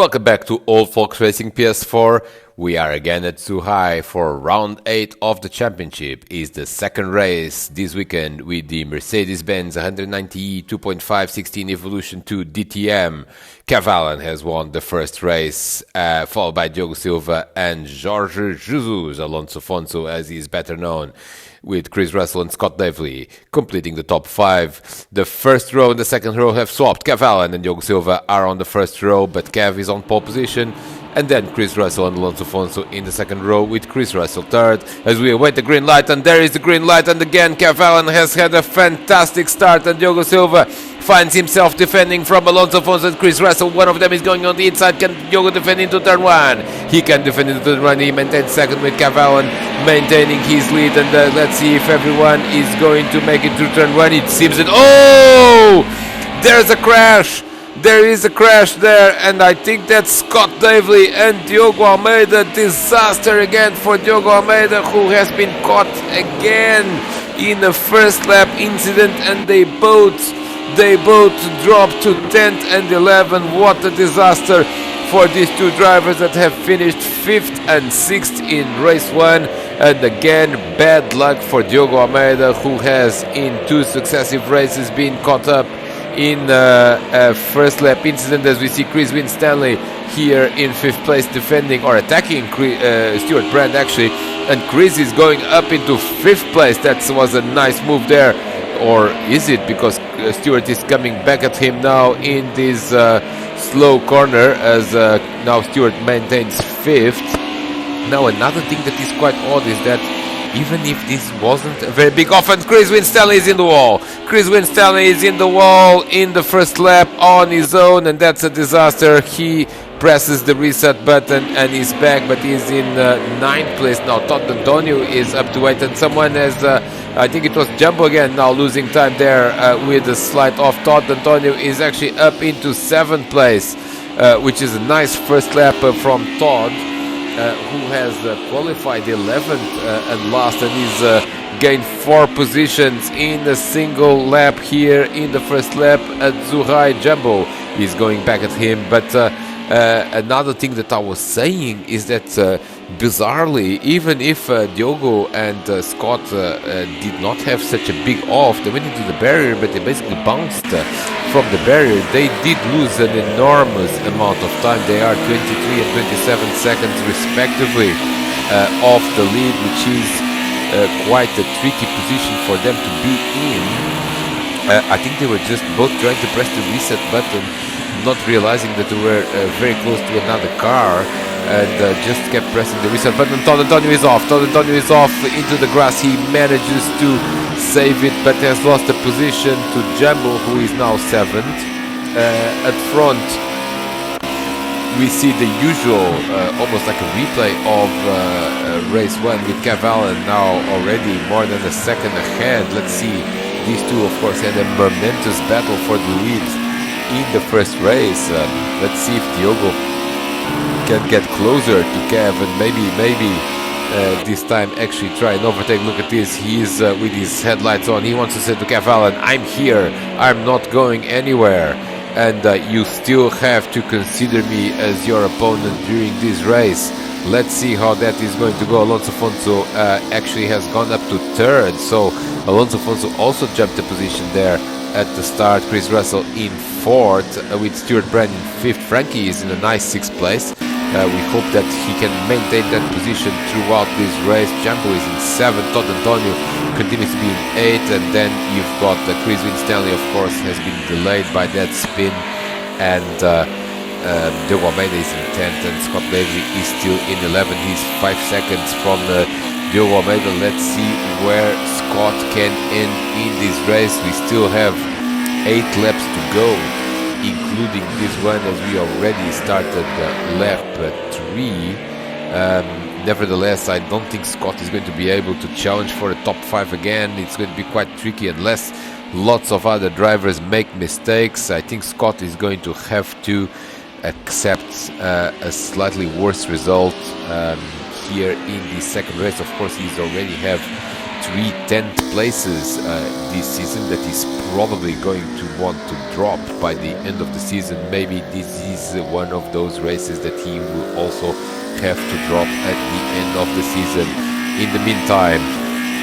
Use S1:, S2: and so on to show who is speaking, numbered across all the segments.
S1: Welcome back to Old Folks Racing PS4. We are again at Zhuhai for round 8 of the championship. Is the second race this weekend with the Mercedes-Benz 190e 2.5 16 Evolution 2 DTM. Cavallan has won the first race, followed by Diogo Silva and Jorge Jesus, Alonso Fonso as he is better known, with Chris Russell and Scott Davely completing the top 5. The first row and the second row have swapped. Cavallan and Diogo Silva are on the first row, but Cav is on pole position. And then Chris Russell and Alonso Fonso in the second row, with Chris Russell third. As we await the green light, and there is the green light, and again Cavallan has had a fantastic start, and Diogo Silva finds himself defending from Alonso Fonso and Chris Russell. One of them is going on the inside. Can Diogo defend into turn 1? He can defend into turn 1. He maintains second, with Cavallan maintaining his lead. And let's see if everyone is going to make it to turn 1. It seems that... Oh! There's a crash! There is a crash there, and I think that's Scott Davely and Diogo Almeida. Disaster again for Diogo Almeida, who has been caught again in a first lap incident, and they both dropped to 10th and 11th. What a disaster for these two drivers that have finished 5th and 6th in race 1. And again, bad luck for Diogo Almeida, who has in 2 successive races been caught up in a first lap incident, as we see Chris Winstanley here in 5th place defending or attacking Stuart Brand actually, and Chris is going up into 5th place. That was a nice move there, or is it, because Stuart is coming back at him now in this slow corner, as now Stuart maintains 5th. Now another thing that is quite odd is that even if this wasn't a very big offense, Chris Winstanley is in the wall. Chris Winstanley is in the wall in the first lap on his own, and that's a disaster. He presses the reset button and he's back, but he's in 9th place now. Todd Antonio is up to 8th, and someone has, I think it was Jumbo again, now losing time there with a slight off. Todd Antonio is actually up into 7th place, which is a nice first lap from Todd. Who has qualified 11th and last, and he's gained 4 positions in a single lap here in the first lap at Zhuhai. Jumbo is going back at him, but another thing that I was saying is that bizarrely, even if Diogo and Scott did not have such a big off, they went into the barrier, but they basically bounced from the barrier. They did lose an enormous amount of time. They are 23 and 27 seconds respectively off the lead, which is quite a tricky position for them to be in. I think they were just both trying to press the reset button, not realizing that they were very close to another car, and just kept pressing the reset button. Todd Antonio is off. Todd Antonio is off into the grass. He manages to save it, but has lost the position to Jumbo, who is now 7th. At front, we see the usual, almost like a replay of race 1, with Cavallan now already more than a second ahead. Let's see. These two, of course, had a momentous battle for the lead in the first race. Let's see if Diogo can get closer to Cav, and maybe this time actually try and overtake. Look at this, he's with his headlights on. He wants to say to Cavallan, I'm here, I'm not going anywhere, and you still have to consider me as your opponent during this race. Let's see how that is going to go. Alonso Fonso actually has gone up to 3rd, so Alonso Fonso also jumped a position there at the start. Chris Russell in 4th, with Stuart Brand in 5th. Frankie is in a nice 6th place. We hope that he can maintain that position throughout this race. Jumbo is in 7th. Todd Antonio continues to be in 8th, and then you've got Chris Winstanley, of course, has been delayed by that spin, and Diogo Almeida is in 10th, and Scott Davely is still in 11th. He's 5 seconds from Diogo Almeida. Let's see where Scott can end in this race. We still have 8 laps to go, including this one, as we already started lap 3. Nevertheless, I don't think Scott is going to be able to challenge for the top 5 again. It's going to be quite tricky unless lots of other drivers make mistakes. I think Scott is going to have to accept a slightly worse result here in the second race. Of course, he's already have 3 10th places this season that he's probably going to want to drop by the end of the season. Maybe this is one of those races that he will also have to drop at the end of the season. In the meantime,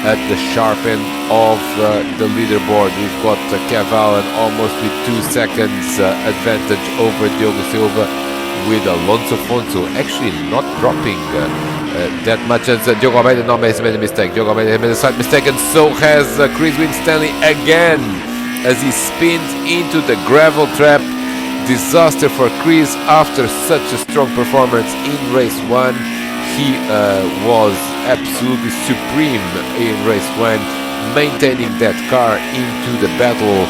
S1: at the sharp end of the leaderboard, we've got Kev Allen almost with 2 seconds advantage over Diogo Silva, with Alonso Fonso actually not dropping that much, as Diogo Almeida now has made a mistake. Diogo Almeida made a slight mistake, and so has Chris Winstanley again as he spins into the gravel trap. Disaster for Chris after such a strong performance in race 1. He was absolutely supreme in race 1, maintaining that car into the battle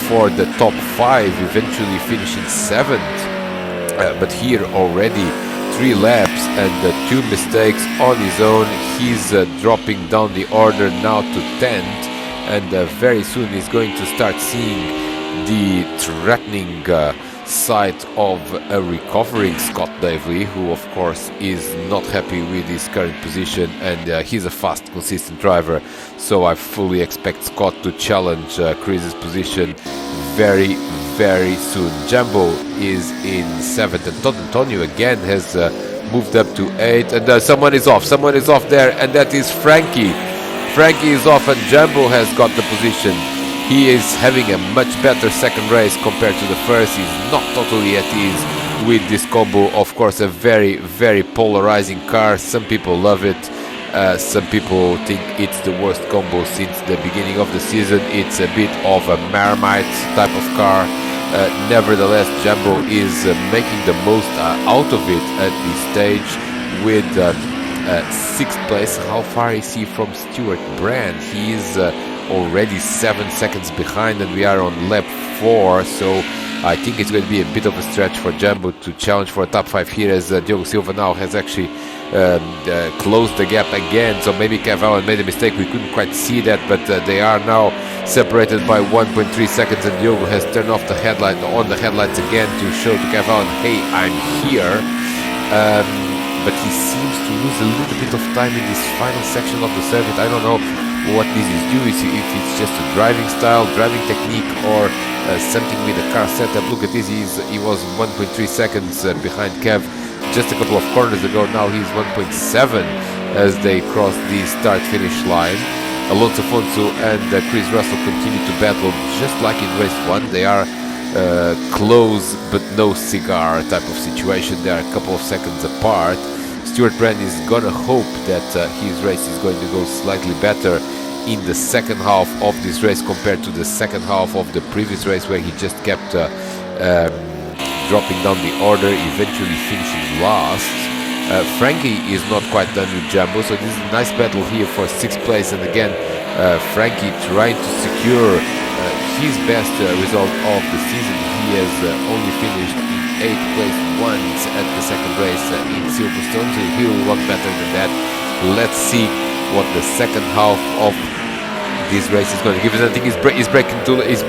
S1: for the top 5, eventually finishing 7th. But here already 3 laps and 2 mistakes on his own. He's dropping down the order now to 10th, and very soon he's going to start seeing the threatening side of a recovering Scott Davely, who of course is not happy with his current position, and he's a fast, consistent driver, so I fully expect Scott to challenge Chris's position very soon. Jumbo is in 7th, and Todd Antonio again has moved up to 8th, and someone is off there, and that is Frankie. Frankie is off, and Jumbo has got the position. He is having a much better second race compared to the first. He's not totally at ease with this combo. Of course, a very polarizing car. Some people love it. Some people think it's the worst combo since the beginning of the season. It's a bit of a Marmite type of car. Nevertheless, Jumbo is making the most out of it at this stage with 6th place. How far is he from Stuart Brand? He is already 7 seconds behind, and we are on lap 4, so I think it's going to be a bit of a stretch for Jumbo to challenge for a top 5 here, as Diogo Silva now has actually closed the gap again. So maybe Kev Allen made a mistake, we couldn't quite see that, but they are now separated by 1.3 seconds, and Diogo has turned off the headlights again to show to Kev Allen, hey, I'm here. But he seems to lose a little bit of time in this final section of the circuit. I don't know what this is due, if it's just a driving style, driving technique, or something with the car setup. Look at this, he was 1.3 seconds behind Kev just a couple of corners ago. Now he's 1.7 as they cross the start-finish line. Alonso Fonso and Chris Russell continue to battle just like in race 1. They are close but no cigar type of situation. They are a couple of seconds apart. Stuart Brand is gonna hope that his race is going to go slightly better in the second half of this race compared to the second half of the previous race, where he just kept dropping down the order, eventually finishing last. Frankie is not quite done with Jumbo, so this is a nice battle here for 6th place, and again Frankie trying to secure his best result of the season. He has only finished in 8th place once at the second race in Silverstone, so he will want better than that. Let's see what the second half of this race is going to give us. I think he's braking too late. He's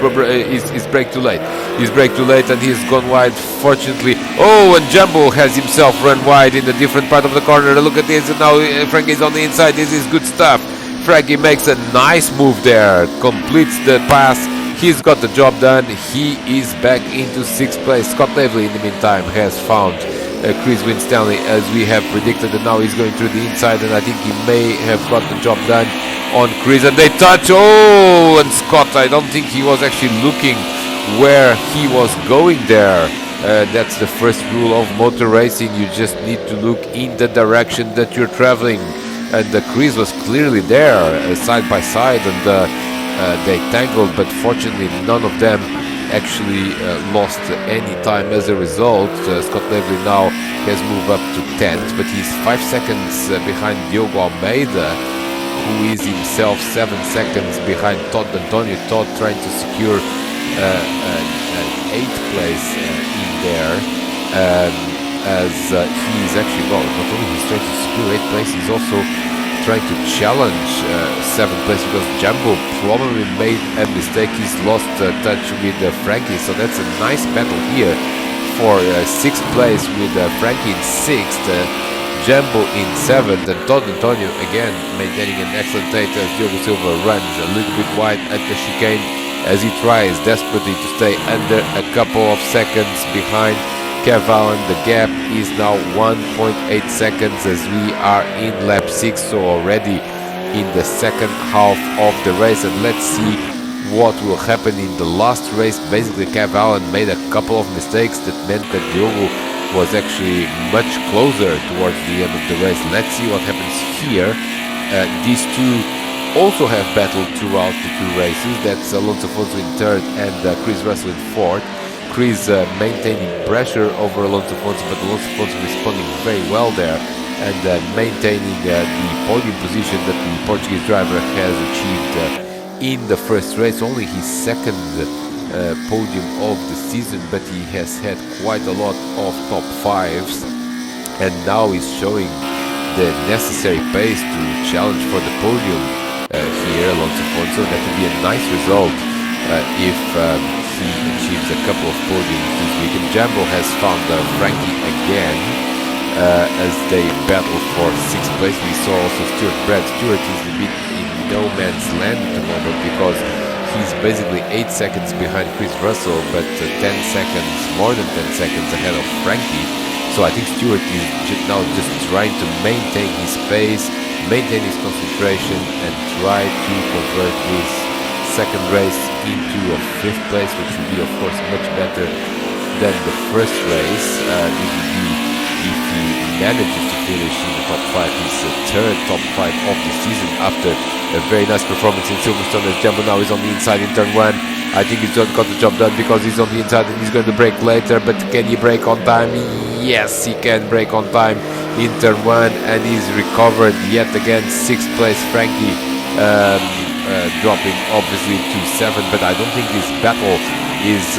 S1: braked too late. He's braked too late, and he's gone wide. Fortunately, oh, and Jumbo has himself run wide in a different part of the corner. Look at this, and now Frankie's on the inside. This is good stuff. Frankie makes a nice move there, completes the pass. He's got the job done. He is back into 6th place. Scott Davely, in the meantime, has found Chris Winstanley, as we have predicted, and now he's going through the inside, and I think he may have got the job done on Chris, and they touch. Oh, and Scott, I don't think he was actually looking where he was going there. That's the first rule of motor racing. You just need to look in the direction that you're traveling, and Chris was clearly there, side by side, and they tangled, but fortunately none of them actually lost any time as a result. Scott Davely now has moved up to 10th, but he's 5 seconds behind Diogo Almeida, who is himself 7 seconds behind Todd Antonio. Todd trying to secure an 8th place in there, as he's actually, well, not only he's trying to secure 8th place, he's also trying to challenge 7th place, because Jumbo probably made a mistake. He's lost touch with Frankie, so that's a nice battle here for 6th place, with Frankie in 6th. Jambo in 7th, and Todd Antonio again maintaining an excellent 8th as Diogo Silva runs a little bit wide at the chicane as he tries desperately to stay under a couple of seconds behind Kev Allen. The gap is now 1.8 seconds as we are in lap 6, so already in the second half of the race, and let's see what will happen in the last race. Basically, Kev Allen made a couple of mistakes that meant that Diogo was actually much closer towards the end of the race. Let's see what happens here. These two also have battled throughout the two races. That's Alonso Fonso in 3rd and Chris Russell in 4th. Chris maintaining pressure over Alonso Fonso, but Alonso Fonso responding very well there and maintaining the podium position that the Portuguese driver has achieved in the first race. Only his second podium of the season, but he has had quite a lot of top 5s, and now he's showing the necessary pace to challenge for the podium here, Alonso Fonso. That would be a nice result if he achieves a couple of podiums this week. And Jambo has found Frankie again as they battle for 6th place. We saw also Brad Stewart is a bit in no man's land at the moment because he's basically 8 seconds behind Chris Russell, but 10 seconds, more than 10 seconds ahead of Frankie. So I think Stewart is now just trying to maintain his pace, maintain his concentration, and try to convert his second race into a 5th place, which would be of course much better than the first race. It would be, if he manages to finish in the top 5, his 3rd top 5 of the season after a very nice performance in Silverstone, as Jambo now is on the inside in turn 1. I think he's got the job done because he's on the inside and he's going to brake later, but can he brake on time? Yes, he can brake on time in turn 1, and he's recovered yet again. 6th place Frankie, dropping obviously to 7, but I don't think this battle is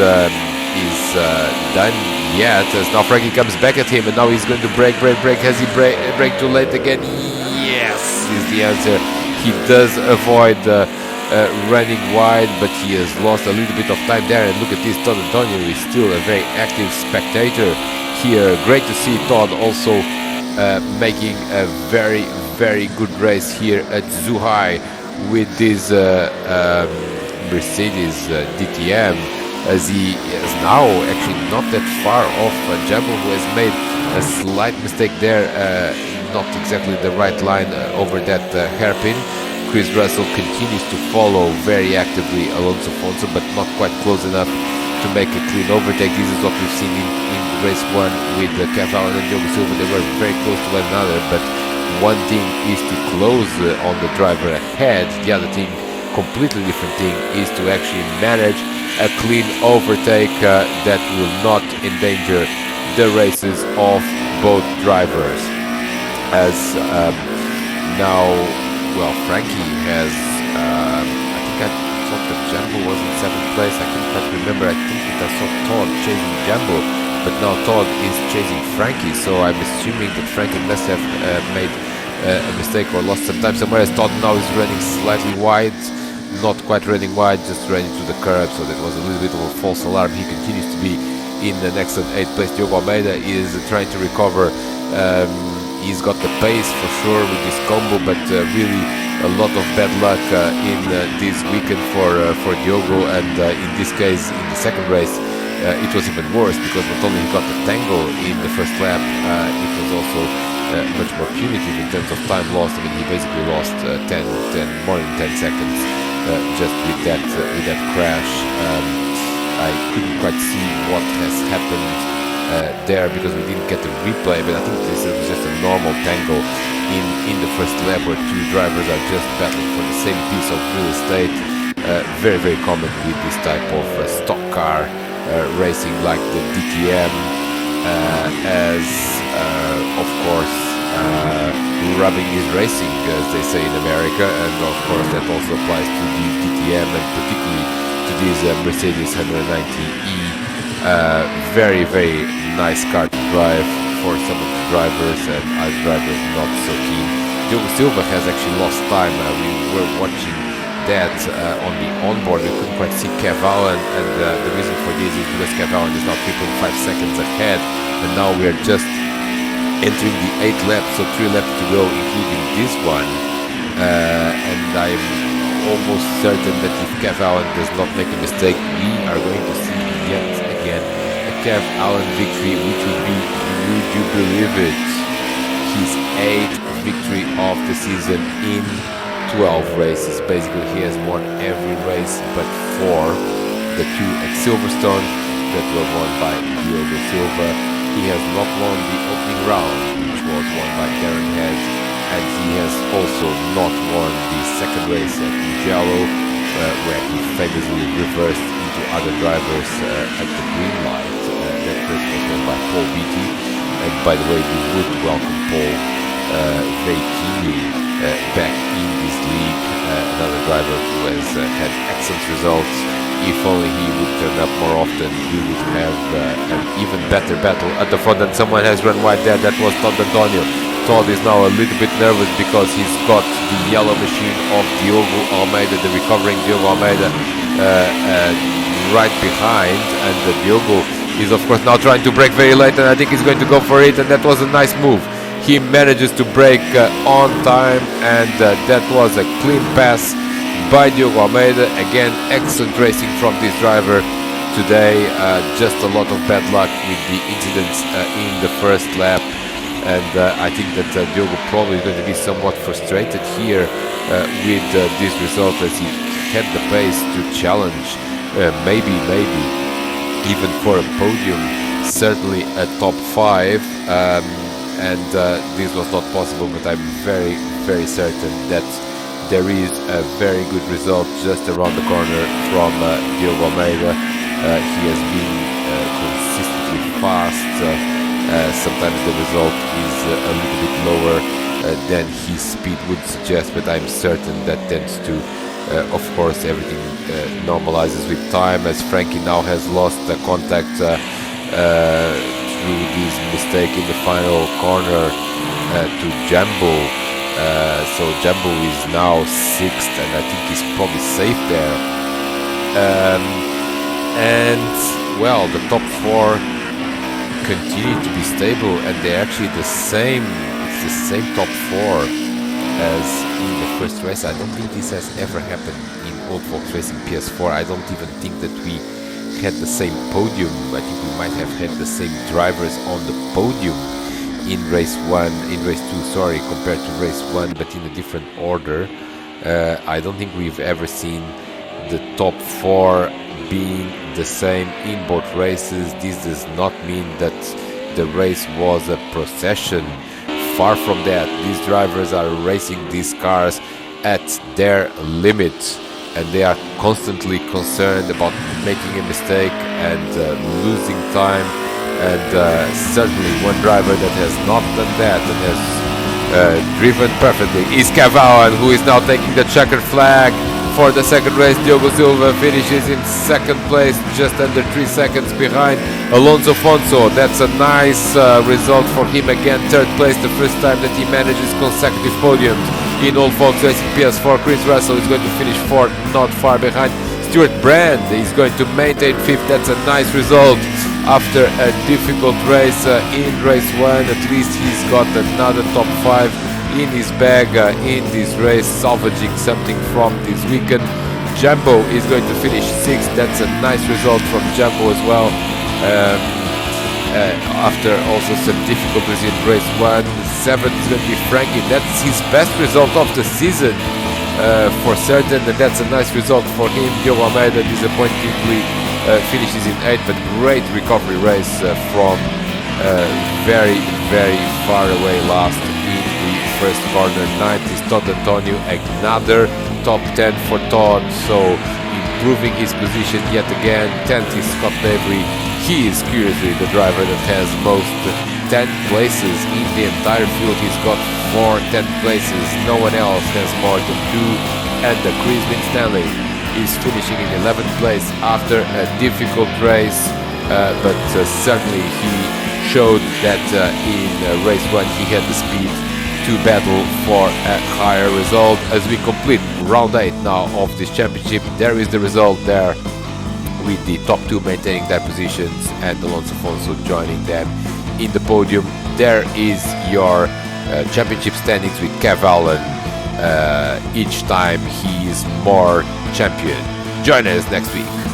S1: done yet, as now Frankie comes back at him and now he's going to brake. Has he brake too late again? Yes is the answer. He does avoid running wide, but he has lost a little bit of time there. And look at this, Todd Antonio is still a very active spectator here. Great to see Todd also making a very, very good race here at Zhuhai with this Mercedes DTM, as he is now actually not that far off Jambo, who has made a slight mistake there, not exactly the right line over that hairpin. Chris Russell continues to follow very actively Alonso Fonso, but not quite close enough to make a clean overtake. This is what we've seen in race 1 with Kev Allen and Diogo Silva. They were very close to one another, but one thing is to close on the driver ahead. The other thing, completely different thing, is to actually manage a clean overtake that will not endanger the races of both drivers. As now, well, Frankie has, I think I thought that Jambo was in 7th place. I couldn't quite remember. I think that I saw Todd chasing Jambo, but now Todd is chasing Frankie, so I'm assuming that Frankie must have made a mistake or lost some time somewhere, as Todd now is running slightly wide. Not quite running wide, just running to the curb, so that was a little bit of a false alarm. He continues to be in the excellent 8th place. Diogo Almeida is trying to recover. He's got the pace for sure with this combo, but really a lot of bad luck in this weekend for Diogo, and in this case, in the second race, it was even worse, because not only he got the tangle in the first lap, it was also much more punitive in terms of time lost. I mean, he basically lost more than 10 seconds just with that crash. I couldn't quite see what has happened there because we didn't get the replay, but I think this is just a normal tangle in the first lap where two drivers are just battling for the same piece of real estate. Very, very common with this type of stock car racing like the DTM, as of course rubbing is racing, as they say in America, and of course that also applies to the DTM and particularly to this Mercedes 190E. Very, very nice car to drive for some of the drivers, and as drivers not so keen. Diogo Silva has actually lost time. We were watching that on the onboard. We couldn't quite see Kev Allen, and the reason for this is because Kev Allen is now 3.5 seconds ahead, and now we are just entering the 8th lap, so 3 laps to go, including this one. And I'm almost certain that if Kev Allen does not make a mistake, we are going to see yet again a Kev Allen victory, which would be, would you believe it, his 8th victory of the season in 12 races. Basically, he has won every race but 4. The 2 at Silverstone that were won by Diogo Silva. He has not won the opening round, which was won by Darren Head, and he has also not won the second race at Mugello, where he famously reversed into other drivers at the green light. That was won by Paul Beattie. And by the way, we would welcome Paul very keenly back in this league, another driver who has had excellent results. If only he would turn up more often, we would have an even better battle at the front. And someone has run wide there, that was Todd Antonio. Todd is now a little bit nervous because he's got the yellow machine of Diogo Almeida, the recovering Diogo Almeida, right behind. And Diogo is of course now trying to brake very late, and I think he's going to go for it, and that was a nice move. He manages to brake on time, and that was a clean pass by Diogo Almeida. Again, excellent racing from this driver today. Just a lot of bad luck with the incidents in the first lap, and I think that Diogo probably is going to be somewhat frustrated here with this result, as he had the pace to challenge maybe even for a podium, certainly a top 5, and this was not possible. But I'm very certain that there is a very good result just around the corner from Diogo Almeida. He has been consistently fast. Sometimes the result is a little bit lower than his speed would suggest, but I'm certain that tends to, of course, everything normalizes with time, as Frankie now has lost the contact through this mistake in the final corner to Jambo. So Jambo is now 6th, and I think he's probably safe there. And well, the top 4 continue to be stable, and they're actually the same. It's the same top 4 as in the first race. I don't think this has ever happened in Old Folks Racing PS4. I don't even think that we had the same podium. I think we might have had the same drivers on the podium in race 2, sorry, compared to race 1, but in a different order. I don't think we've ever seen the top 4 being the same in both races. This does not mean that the race was a procession. Far from that. These drivers are racing these cars at their limit, and they are constantly concerned about making a mistake and losing time. And certainly one driver that has not done that and has driven perfectly is Kev Allen, who is now taking the checkered flag for the second race. Diogo Silva finishes in 2nd place, just under 3 seconds behind Alonso Fonso. That's a nice result for him again. 3rd place, the first time that he manages consecutive podiums in Old Folks Racing PS4. Chris Russell is going to finish 4th, not far behind. Stuart Brand is going to maintain 5th. That's a nice result after a difficult race in race 1. At least he's got another top 5 in his bag in this race, salvaging something from this weekend. Jambo is going to finish 6th. That's a nice result from Jambo as well. After also some difficulties in race 1. 7th is going to be Frankie. That's his best result of the season for certain, and that's a nice result for him. Diogo Almeida disappointingly finishes in 8th, but great recovery race from very far away last in the first corner. 9th is Todd Antonio, another top 10 for Todd, so improving his position yet again. 10th is Scott Lavery. He is curiously the driver that has most 10 places in the entire field. He's got 4 10 places. No one else has more than 2. And Chris Winstanley is finishing in 11th place after a difficult race, but certainly he showed that in race 1 he had the speed to battle for a higher result. As we complete round 8 now of this championship, there is the result there, with the top 2 maintaining their positions and Alonso Fonso joining them in the podium. There is your championship standings with Kev Allen. Each time he is more champion. Join us next week.